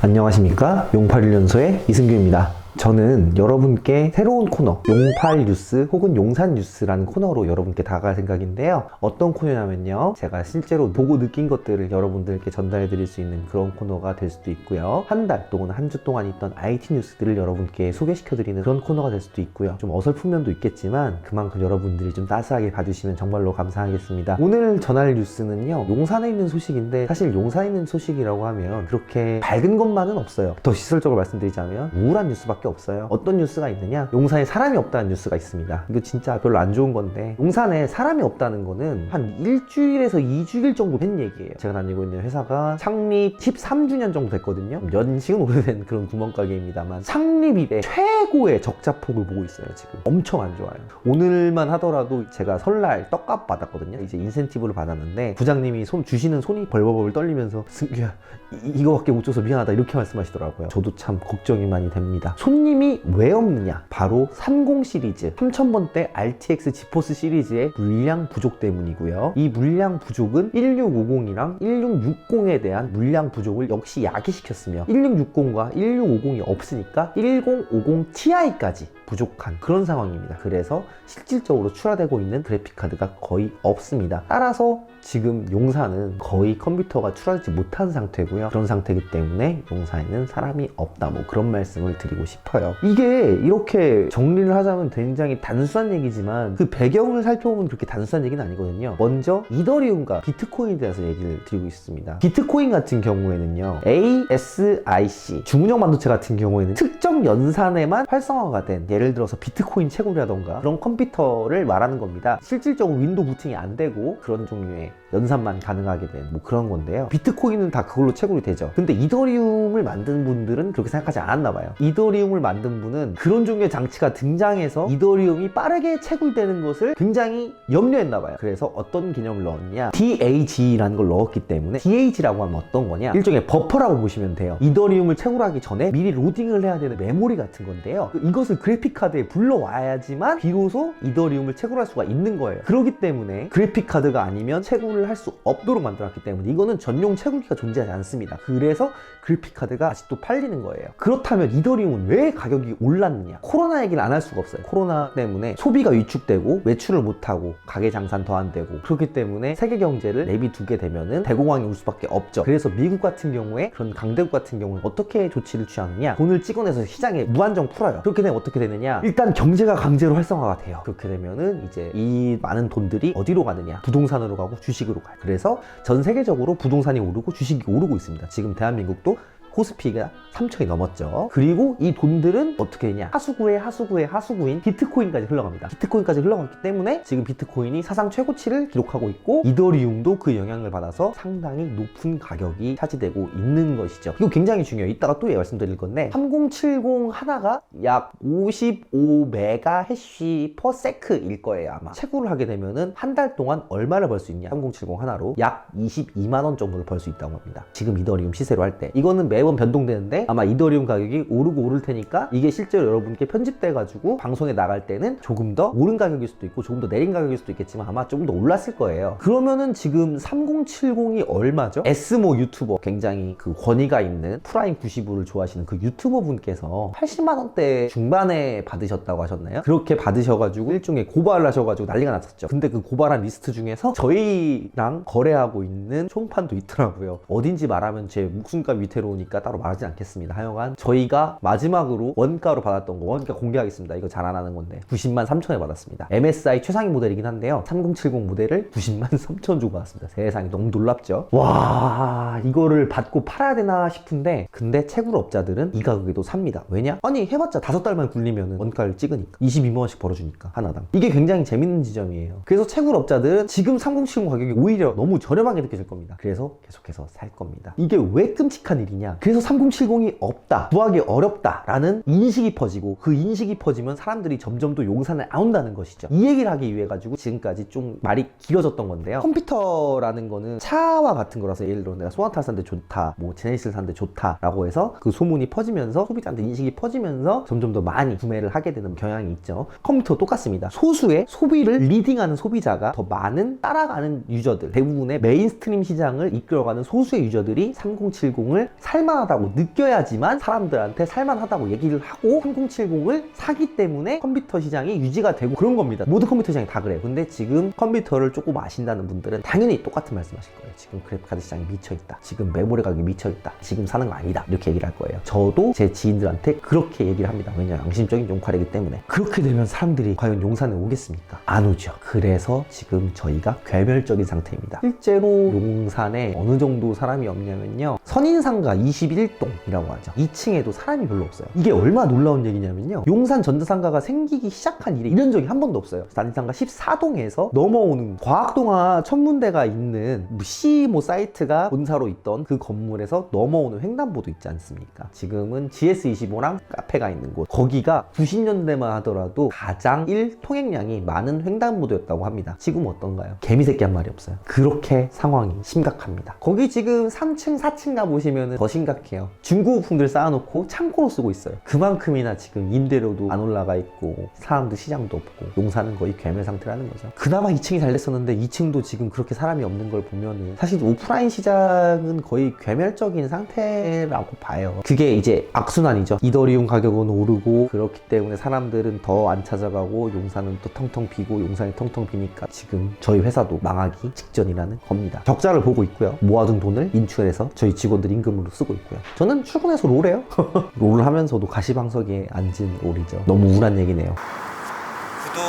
안녕하십니까, 용팔1년소의 이승규입니다. 저는 여러분께 새로운 코너, 용팔 뉴스 혹은 용산 뉴스라는 코너로 여러분께 다가갈 생각인데요. 어떤 코너냐면요, 제가 실제로 보고 느낀 것들을 여러분들께 전달해 드릴 수 있는 그런 코너가 될 수도 있고요, 한 달 또는 한 주 동안 있던 IT 뉴스들을 여러분께 소개시켜 드리는 그런 코너가 될 수도 있고요. 좀 어설픈 면도 있겠지만 그만큼 여러분들이 좀 따스하게 봐주시면 정말로 감사하겠습니다. 오늘 전할 뉴스는요, 용산에 있는 소식인데, 사실 용산에 있는 소식이라고 하면 그렇게 밝은 것만은 없어요. 더 시설적으로 말씀드리자면 우울한 뉴스밖에 없어요. 어떤 뉴스가 있느냐, 용산에 사람이 없다는 뉴스가 있습니다. 이거 진짜 별로 안 좋은 건데, 용산에 사람이 없다는 거는 한 일주일에서 2주일 정도 된 얘기예요. 제가 다니고 있는 회사가 창립 13주년 정도 됐거든요. 연식은 오래된 그런 구멍가게입니다만 창립 이래 최고의 적자폭을 보고 있어요. 지금 엄청 안 좋아요. 오늘만 하더라도 제가 설날 떡값 받았거든요. 이제 인센티브를 받았는데 부장님이 주시는 손이 벌벌벌 떨리면서 승규야, 이거밖에 못 줘서 미안하다, 이렇게 말씀하시더라고요. 저도 참 걱정이 많이 됩니다. 손님이 왜 없느냐? 바로 30 시리즈 3000번대 RTX 지포스 시리즈의 물량 부족 때문이고요. 이 물량 부족은 1650이랑 1660에 대한 물량 부족을 역시 야기시켰으며, 1660과 1650이 없으니까 1050 Ti까지 부족한 그런 상황입니다. 그래서 실질적으로 출하되고 있는 그래픽카드가 거의 없습니다. 따라서 지금 용산은 거의 컴퓨터가 출하되지 못한 상태고요. 그런 상태이기 때문에 용산에는 사람이 없다, 뭐 그런 말씀을 드리고 싶어요. 이게 이렇게 정리를 하자면 굉장히 단순한 얘기지만 그 배경을 살펴보면 그렇게 단순한 얘기는 아니거든요. 먼저 이더리움과 비트코인에 대해서 얘기를 드리고 있습니다. 비트코인 같은 경우에는요, ASIC 주문형 반도체 같은 경우에는 특정 연산에만 활성화가 된, 예를 들어서 비트코인 채굴이라던가 그런 컴퓨터를 말하는 겁니다. 실질적으로 윈도우 부팅이 안 되고 그런 종류의 연산만 가능하게 된 뭐 그런 건데요. 비트코인은 다 그걸로 채굴이 되죠. 근데 이더리움을 만든 분들은 그렇게 생각하지 않았나 봐요. 이더리움을 만든 분은 그런 종류의 장치가 등장해서 이더리움이 빠르게 채굴되는 것을 굉장히 염려했나 봐요. 그래서 어떤 개념을 넣었냐, DAG라는 걸 넣었기 때문에, DAG라고 하면 어떤 거냐, 일종의 버퍼라고 보시면 돼요. 이더리움을 채굴하기 전에 미리 로딩을 해야 되는 메모리 같은 건데요. 이것을 그래픽카드에 불러와야지만 비로소 이더리움을 채굴할 수가 있는 거예요. 그렇기 때문에 그래픽카드가 아니면 채굴을 할 수 없도록 만들었기 때문에 이거는 전용 채굴기가 존재하지 않습니다. 그래서 그래픽카드가 아직도 팔리는 거예요. 그렇다면 이더리움은 왜 가격이 올랐느냐? 코로나 얘기를 안 할 수가 없어요. 코로나 때문에 소비가 위축되고 매출을 못하고 가게 장사는 더 안 되고, 그렇기 때문에 세계 경제를 내비두게 되면은 대공황이 올 수밖에 없죠. 그래서 미국 같은 경우에, 그런 강대국 같은 경우는 어떻게 조치를 취하느냐, 돈을 찍어내서 시장에 무한정 풀어요. 그렇게 되면 어떻게 되느냐, 일단 경제가 강제로 활성화가 돼요. 그렇게 되면은 이제 이 많은 돈들이 어디로 가느냐, 부동산으로 가고 주식으로 가요. 그래서 전 세계적으로 부동산이 오르고 주식이 오르고 있습니다. 지금 대한민국도 코스피가 3천이 넘었죠. 그리고 이 돈들은 어떻게 되냐, 하수구인 비트코인까지 흘러갑니다. 비트코인까지 흘러갔기 때문에 지금 비트코인이 사상 최고치를 기록하고 있고, 이더리움도 그 영향을 받아서 상당히 높은 가격이 차지되고 있는 것이죠. 이거 굉장히 중요해요. 이따가 또 말씀드릴 건데, 3070 하나가 약 55MHz/s일 거예요. 아마 채굴을 하게 되면은 한 달 동안 얼마를 벌 수 있냐, 3070 하나로 약 22만원 정도를 벌 수 있다고 합니다. 지금 이더리움 시세로 할 때. 이거는 매번 변동되는데 아마 이더리움 가격이 오르고 오를 테니까 이게 실제로 여러분께 편집돼 가지고 방송에 나갈 때는 조금 더 오른 가격일 수도 있고 조금 더 내린 가격일 수도 있겠지만 아마 조금 더 올랐을 거예요. 그러면은 지금 3070이 얼마죠? 에스모 유튜버, 굉장히 그 권위가 있는 프라임 95를 좋아하시는 그 유튜버 분께서 80만원대 중반에 받으셨다고 하셨나요? 그렇게 받으셔가지고 일종의 고발을 하셔가지고 난리가 났었죠. 근데 그 고발한 리스트 중에서 저희랑 거래하고 있는 총판도 있더라고요. 어딘지 말하면 제 목숨값 위태로우니까 따로 말하진 않겠습니다. 하여간 저희가 마지막으로 원가로 받았던 거, 원가 공개하겠습니다. 이거 잘 안 하는 건데 90만 3천에 받았습니다. MSI 최상위 모델이긴 한데요, 3070 모델을 90만 3천 주고 받았습니다. 세상에 너무 놀랍죠? 와, 이거를 받고 팔아야 되나 싶은데, 근데 채굴업자들은 이 가격에도 삽니다. 왜냐? 아니 해봤자 5달만 굴리면 원가를 찍으니까 22만원씩 벌어주니까 하나당. 이게 굉장히 재밌는 지점이에요. 그래서 채굴업자들은 지금 3070 가격이 오히려 너무 저렴하게 느껴질 겁니다. 그래서 계속해서 살 겁니다. 이게 왜 끔찍한 일이냐, 그래서 3070이 없다, 구하기 어렵다 라는 인식이 퍼지고, 그 인식이 퍼지면 사람들이 점점 더 용산을 안 온다는 것이죠. 이 얘기를 하기 위해 가지고 지금까지 좀 말이 길어졌던 건데요, 컴퓨터라는 거는 차와 같은 거라서, 예를 들어 내가 소나타를 샀는데 좋다, 뭐 제네시스를 샀는데 좋다 라고 해서 그 소문이 퍼지면서 소비자한테 인식이 퍼지면서 점점 더 많이 구매를 하게 되는 경향이 있죠. 컴퓨터 똑같습니다. 소수의 소비를 리딩하는 소비자가 더 많은 따라가는 유저들, 대부분의 메인스트림 시장을 이끌어가는 소수의 유저들이 3070을 살만 살만하다고 느껴야지만 사람들한테 살만하다고 얘기를 하고 3070을 사기 때문에 컴퓨터 시장이 유지가 되고 그런 겁니다. 모든 컴퓨터 시장이 다 그래요. 근데 지금 컴퓨터를 조금 아신다는 분들은 당연히 똑같은 말씀 하실 거예요. 지금 그래픽카드 시장이 미쳐있다. 지금 메모리 가격이 미쳐있다. 지금 사는 거 아니다. 이렇게 얘기를 할 거예요. 저도 제 지인들한테 그렇게 얘기를 합니다. 왜냐면 양심적인 용팔이기 때문에. 그렇게 되면 사람들이 과연 용산에 오겠습니까? 안 오죠. 그래서 지금 저희가 괴멸적인 상태입니다. 실제로 용산에 어느 정도 사람이 없냐면요, 선인상가 21동이라고 하죠. 2층에도 사람이 별로 없어요. 이게 얼마나 놀라운 얘기냐면요, 용산 전자상가가 생기기 시작한 이래 이런 적이 한 번도 없어요. 난지상가 14동에서 넘어오는 과학동화 천문대가 있는 C 사이트가 본사로 있던 그 건물에서 넘어오는 횡단보도 있지 않습니까? 지금은 GS25랑 카페가 있는 곳, 거기가 90년대만 하더라도 가장 통행량이 많은 횡단보도였다고 합니다. 지금 어떤가요? 개미새끼 한 마리 없어요. 그렇게 상황이 심각합니다. 거기 지금 3층 4층 가보시면 더 심각해요. 중고부품들 쌓아놓고 창고로 쓰고 있어요. 그만큼이나 지금 임대료도 안 올라가 있고 사람도 시장도 없고 용산은 거의 괴멸 상태라는 거죠. 그나마 2층이 잘 됐었는데 2층도 지금 그렇게 사람이 없는 걸 보면은 사실 오프라인 시장은 거의 괴멸적인 상태라고 봐요. 그게 이제 악순환이죠. 이더리움 가격은 오르고 그렇기 때문에 사람들은 더 안 찾아가고 용산은 또 텅텅 비고 용산이 텅텅 비니까 지금 저희 회사도 망하기 직전이라는 겁니다. 적자를 보고 있고요. 모아둔 돈을 인출해서 저희 직원들 임금으로 쓰고 있고요. 저는 출근해서 롤해요. 롤을 하면서도 가시방석에 앉은 롤이죠. 너무 우울한 얘기네요. 구독,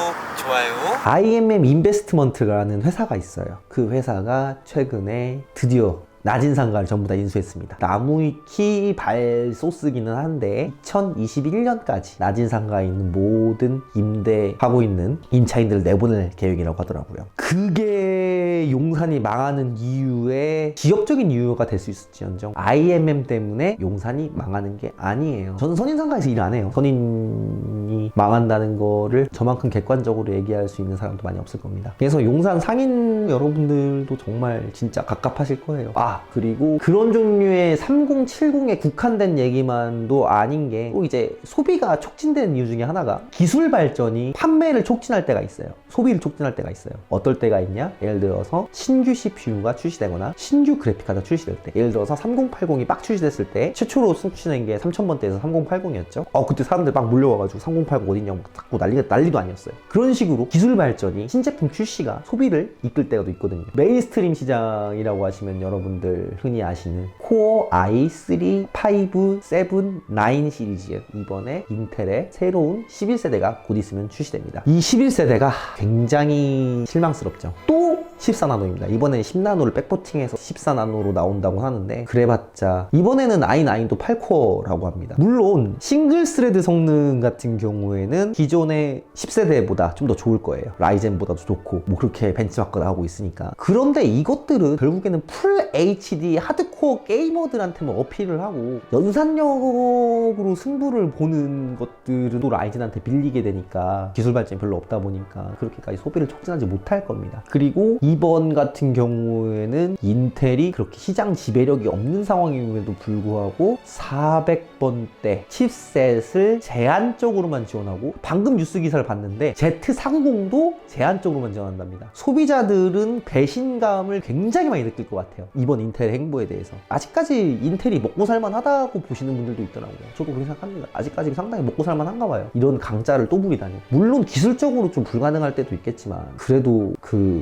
좋아요. IMM 인베스트먼트라는 회사가 있어요. 그 회사가 최근에 드디어 낮은 상가를 전부 다 인수했습니다. 나무위키 발소스기는 한데 2021년까지 낮은 상가에 있는 모든 임대하고 있는 임차인들을 내보낼 계획이라고 하더라고요. 그게 용산이 망하는 이유의 기업적인 이유가 될 수 있을지언정 IMM 때문에 용산이 망하는 게 아니에요. 저는 선인상가에서 일 안 해요. 선인이 망한다는 거를 저만큼 객관적으로 얘기할 수 있는 사람도 많이 없을 겁니다. 그래서 용산 상인 여러분들도 정말 진짜 갑갑하실 거예요. 그리고 그런 종류의 3070에 국한된 얘기만도 아닌 게 또 이제 소비가 촉진되는 이유 중에 하나가 기술 발전이 판매를 촉진할 때가 있어요. 소비를 촉진할 때가 있어요. 어떨 때가 있냐? 예를 들어서 신규 CPU가 출시되거나 신규 그래픽카드가 출시될 때, 예를 들어서 3080이 막 출시됐을 때 최초로 출시된 게 3000번대에서 3080이었죠. 그때 사람들 막 몰려와가지고 3080 어딨냐고 자꾸 난리도 아니었어요. 그런 식으로 기술 발전이 신제품 출시가 소비를 이끌 때가 또 있거든요. 메인스트림 시장이라고 하시면 여러분들 흔히 아시는 코어 i3, 5, 7, 9 시리즈예요. 이번에 인텔의 새로운 11세대가 곧 있으면 출시됩니다. 이 11세대가 굉장히 실망스럽죠. 또 14나노입니다. 이번에는 10나노를 백포팅해서 14나노로 나온다고 하는데 그래봤자 이번에는 i9도 8코어라고 합니다. 물론 싱글 스레드 성능 같은 경우에는 기존의 10세대보다 좀 더 좋을 거예요. 라이젠보다도 좋고 뭐 그렇게 벤치마크가 나오고 있으니까. 그런데 이것들은 결국에는 풀 HD 하드코어 게이머들한테만 어필을 하고 연산력으로 승부를 보는 것들은 또 라이젠한테 빌리게 되니까 기술 발전이 별로 없다 보니까 그렇게까지 소비를 촉진하지 못할 겁니다. 그리고 이번 같은 경우에는 인텔이 그렇게 시장 지배력이 없는 상황임에도 불구하고 400번대 칩셋을 제한적으로만 지원하고, 방금 뉴스 기사를 봤는데 Z40도 제한적으로만 지원한답니다. 소비자들은 배신감을 굉장히 많이 느낄 것 같아요. 이번 인텔의 행보에 대해서. 아직까지 인텔이 먹고 살만하다고 보시는 분들도 있더라고요. 저도 그렇게 생각합니다. 아직까지 상당히 먹고 살만한가 봐요. 이런 강짜를 또 부리다니. 물론 기술적으로 좀 불가능할 때도 있겠지만 그래도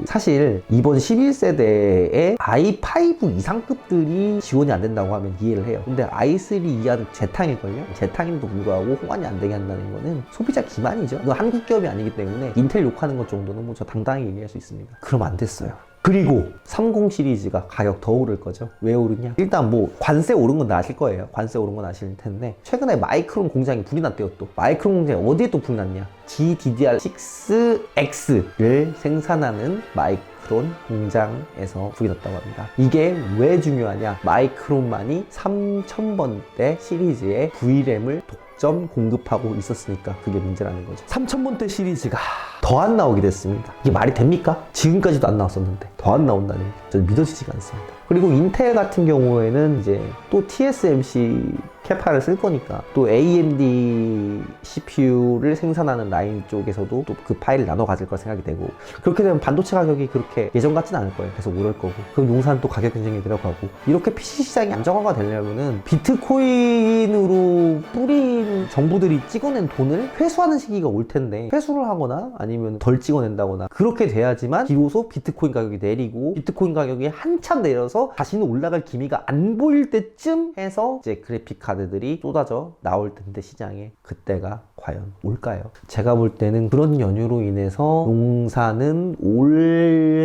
사실 이번 11세대에 i5 이상급들이 지원이 안 된다고 하면 이해를 해요. 근데 i3 이하는 재탕일걸요? 재탕임에도 불구하고 호환이 안 되게 한다는 거는 소비자 기만이죠. 이거 한국 기업이 아니기 때문에 인텔 욕하는 것 정도는 뭐 저 당당히 얘기할 수 있습니다. 그럼 안 됐어요. 그리고 30 시리즈가 가격 더 오를 거죠. 왜 오르냐? 일단 뭐 관세 오른 건 다 아실 거예요. 관세 오른 건 아실 텐데 최근에 마이크론 공장이 불이 났대요. 또 마이크론 공장이 어디에 또 불이 났냐? GDDR6X를 생산하는 마이크론 공장에서 불이 났다고 합니다. 이게 왜 중요하냐? 마이크론만이 3000번대 시리즈의 VRAM을 독점 공급하고 있었으니까 그게 문제라는 거죠. 3000번대 시리즈가 더 안 나오게 됐습니다. 이게 말이 됩니까? 지금까지도 안 나왔었는데 더 안 나온다는 게 저는 믿어지지가 않습니다. 그리고 인텔 같은 경우에는 이제 또 TSMC 캐파를 쓸 거니까. 또 AMD CPU를 생산하는 라인 쪽에서도 또 그 파일을 나눠 가질 걸 생각이 되고, 그렇게 되면 반도체 가격이 그렇게 예전 같진 않을 거예요. 계속 오를 거고, 그럼 용산 또 가격 경쟁이 들어가고, 이렇게 PC 시장이 안정화가 되려면은 비트코인으로 뿌린 정부들이 찍어낸 돈을 회수하는 시기가 올 텐데, 회수를 하거나 아니면 덜 찍어낸다거나 그렇게 돼야지만 비로소 비트코인 가격이 내리고, 비트코인 가격이 한참 내려서 다시는 올라갈 기미가 안 보일 때쯤 해서 이제 그래픽 카드들이 쏟아져 나올 텐데, 시장에 그때가 과연 올까요? 제가 볼 때는 그런 연유로 인해서 용산은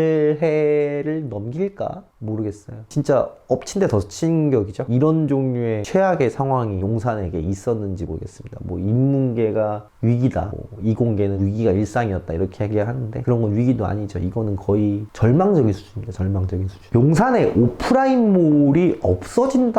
올해를 넘길까? 모르겠어요. 진짜 엎친 데 덮친 격이죠. 이런 종류의 최악의 상황이 용산에게 있었는지 모르겠습니다. 뭐 인문계가 위기다, 뭐 이공계는 위기가 일상이었다, 이렇게 얘기하는데 그런 건 위기도 아니죠. 이거는 거의 절망적인 수준입니다. 절망적인 수준. 용산에 오프라인몰이 없어진다는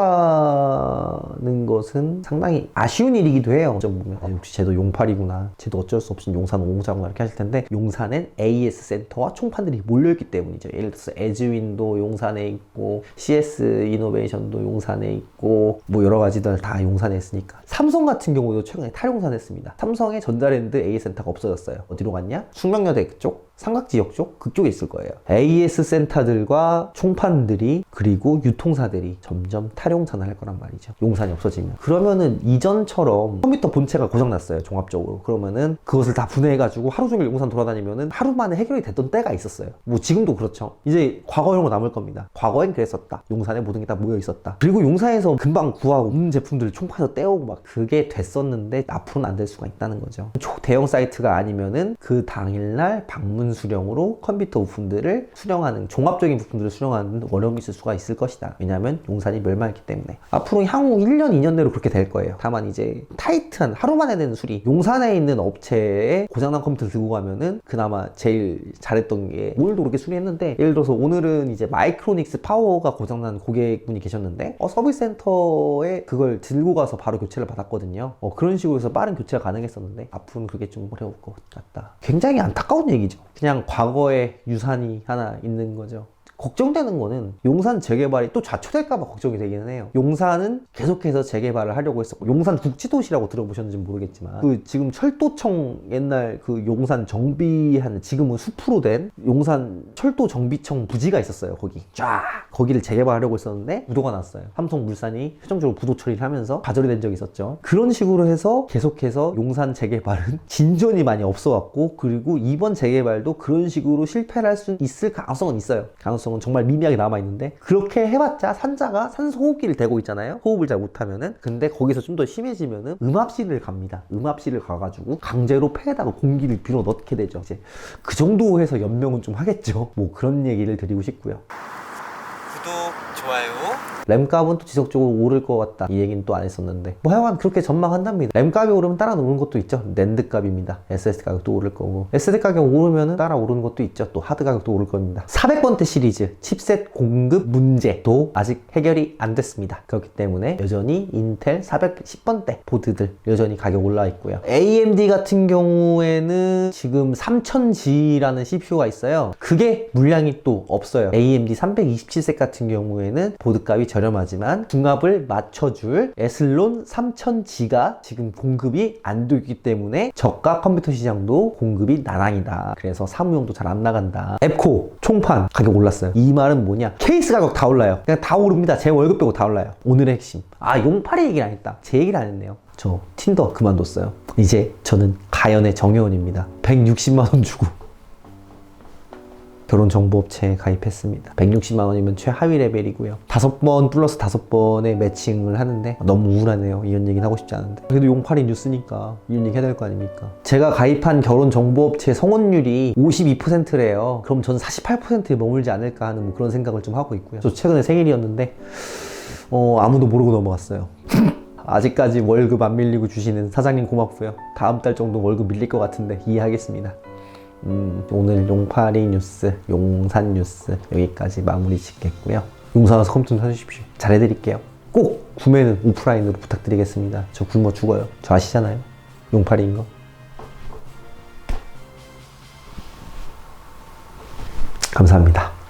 것은 상당히 아쉬운 일이기도 해요. 좀 보면 역시 쟤도 용팔이구나, 쟤도 어쩔 수 없이 용산 오자구나 이렇게 하실 텐데, 용산엔 AS 센터와 총판들이 몰려있기 때문이죠. 예를 들어서 에즈윈도 용산에 있고, CS 이노베이션도 용산에 있고, 뭐 여러 가지들 다 용산에 있으니까. 삼성 같은 경우도 최근에 탈용산했습니다. 삼성의 전자랜드 A 센터가 없어졌어요. 어디로 갔냐? 숙명여대 그쪽? 삼각지역 쪽? 그쪽에 있을 거예요. AS 센터들과 총판들이, 그리고 유통사들이 점점 탈용산을 할 거란 말이죠. 용산이 없어지면. 그러면은 이전처럼 컴퓨터 본체가 고장났어요, 종합적으로. 그러면은 그것을 다 분해해가지고 하루 종일 용산 돌아다니면은 하루 만에 해결이 됐던 때가 있었어요. 뭐 지금도 그렇죠. 이제 과거형 거 남을 겁니다. 과거엔 그랬었다. 용산에 모든 게 다 모여 있었다. 그리고 용산에서 금방 구하고 없는 제품들을 총판에서 떼오고 막 그게 됐었는데, 앞으로는 안 될 수가 있다는 거죠. 초대형 사이트가 아니면은 그 당일날 방문 수령으로 컴퓨터 부품들을 수령하는, 종합적인 부품들을 수령하는 어려움이 있을 수가 있을 것이다. 왜냐하면 용산이 멸망했기 때문에. 앞으로 향후 1년, 2년 내로 그렇게 될 거예요. 다만 이제 타이트한 하루 만에 되는 수리, 용산에 있는 업체에 고장난 컴퓨터를 들고 가면은 그나마 제일 잘했던 게, 오늘도 그렇게 수리했는데, 예를 들어서 오늘은 이제 마이크로닉스 파워가 고장난 고객분이 계셨는데 서비스 센터에 그걸 들고 가서 바로 교체를 받았거든요. 그런 식으로 해서 빠른 교체가 가능했었는데, 앞으로는 그게 좀 어려울 것 같다. 굉장히 안타까운 얘기죠. 그냥 과거의 유산이 하나 있는 거죠. 걱정되는 거는 용산 재개발이 또 좌초될까봐 걱정이 되기는 해요. 용산은 계속해서 재개발을 하려고 했었고, 용산 국지도시라고 들어보셨는지 모르겠지만, 그 지금 철도청 옛날 그 용산 정비한, 지금은 숲으로 된 용산 철도 정비청 부지가 있었어요. 거기 쫙, 거기를 재개발하려고 했었는데 부도가 났어요. 삼성물산이 최종적으로 부도 처리를 하면서 좌절이 된 적이 있었죠. 그런 식으로 해서 계속해서 용산 재개발은 진전이 많이 없어왔고, 그리고 이번 재개발도 그런 식으로 실패를 할 수 있을 가능성은 있어요. 가능성은 정말 미미하게 남아있는데, 그렇게 해봤자 산자가 산소 호흡기를 대고 있잖아요. 호흡을 잘 못하면은. 근데 거기서 좀 더 심해지면은 음압실을 갑니다. 음압실을 가가지고 강제로 폐에다가 공기를 빌어 넣게 되죠. 이제 그 정도 해서 연명은 좀 하겠죠. 뭐 그런 얘기를 드리고 싶고요. 구독, 좋아요. 램값은 또 지속적으로 오를 것 같다, 이 얘기는 또 안 했었는데, 뭐 하여간 그렇게 전망한답니다. 램값이 오르면 따라 오르는 것도 있죠. 낸드 값입니다. SSD 가격도 오를 거고, SSD 가격 오르면 따라 오르는 것도 있죠. 또 하드 가격도 오를 겁니다. 400번대 시리즈 칩셋 공급 문제도 아직 해결이 안 됐습니다. 그렇기 때문에 여전히 인텔 410번대 보드들 여전히 가격 올라 있고요. AMD 같은 경우에는 지금 3000G라는 CPU가 있어요. 그게 물량이 또 없어요. AMD 327색 같은 경우에는 보드값이 저렴하지만 궁합을 맞춰줄 에슬론 3000G가 지금 공급이 안 되기 때문에 저가 컴퓨터 시장도 공급이 나랑이다. 그래서 사무용도 잘 안 나간다. 앱코 총판 가격 올랐어요. 이 말은 뭐냐? 케이스 가격 다 올라요. 그냥 다 오릅니다. 제 월급 빼고 다 올라요. 오늘의 핵심. 용팔이 얘기를 안 했다. 제 얘기를 안 했네요. 저 틴더 그만뒀어요. 이제 저는 가연의 정혜원입니다. 160만 원 주고 결혼정보업체에 가입했습니다. 160만 원이면 최하위 레벨이고요. 5번 플러스 5번의 매칭을 하는데 너무 우울하네요. 이런 얘기는 하고 싶지 않은데. 그래도 용팔이 뉴스니까 이런 얘기 해야 될 거 아닙니까? 제가 가입한 결혼정보업체 성원율이 52%래요. 그럼 저는 48%에 머물지 않을까 하는 뭐 그런 생각을 좀 하고 있고요. 저 최근에 생일이었는데 아무도 모르고 넘어갔어요. 아직까지 월급 안 밀리고 주시는 사장님 고맙고요. 다음 달 정도 월급 밀릴 것 같은데 이해하겠습니다. 오늘 용팔이 뉴스, 용산 뉴스 여기까지 마무리 짓겠고요. 용산 와서 컴퓨터 사주십시오. 잘해드릴게요. 꼭 구매는 오프라인으로 부탁드리겠습니다. 저 굶어 죽어요. 저 아시잖아요. 용팔이인 거. 감사합니다.